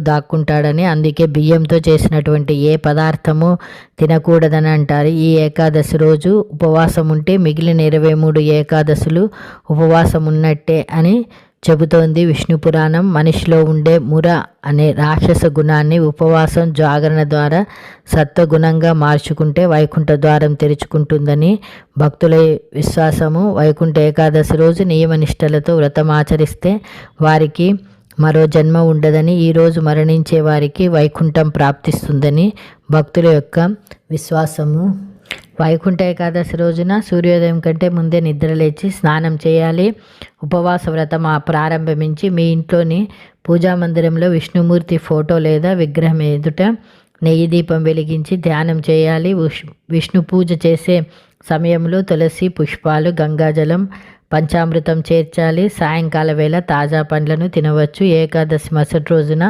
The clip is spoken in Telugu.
దాక్కుంటాడని, అందుకే బియ్యంతో చేసినటువంటి ఏ పదార్థము తినకూడదని అంటారు. ఈ ఏకాదశి రోజు ఉపవాసం ఉంటే మిగిలిన 23 ఏకాదశులు ఉపవాసం ఉన్నట్టే అని చెబుతోంది విష్ణు పురాణం. మనిషిలో ఉండే ముర అనే రాక్షస గుణాన్ని ఉపవాసం, జాగరణ ద్వారా సత్వగుణంగా మార్చుకుంటే వైకుంఠ ద్వారం తెరుచుకుంటుందని భక్తుల విశ్వాసము. వైకుంఠ ఏకాదశి రోజు నియమనిష్టలతో వ్రతం ఆచరిస్తే వారికి మరో జన్మ ఉండదని, ఈరోజు మరణించే వారికి వైకుంఠం ప్రాప్తిస్తుందని భక్తుల యొక్క విశ్వాసము. వైకుంఠ ఏకాదశి రోజున సూర్యోదయం కంటే ముందే నిద్రలేచి స్నానం చేయాలి. ఉపవాస వ్రతం ప్రారంభించి మీ ఇంట్లోని పూజా మందిరంలో విష్ణుమూర్తి ఫోటో లేదా విగ్రహం ఎదుట నెయ్యి దీపం వెలిగించి ధ్యానం చేయాలి. విష్ణు పూజ చేసే సమయంలో తులసి పుష్పాలు, గంగాజలం, పంచామృతం చేర్చాలి. సాయంకాల వేళ తాజా పండ్లను తినవచ్చు. ఏకాదశి మరుసటి రోజున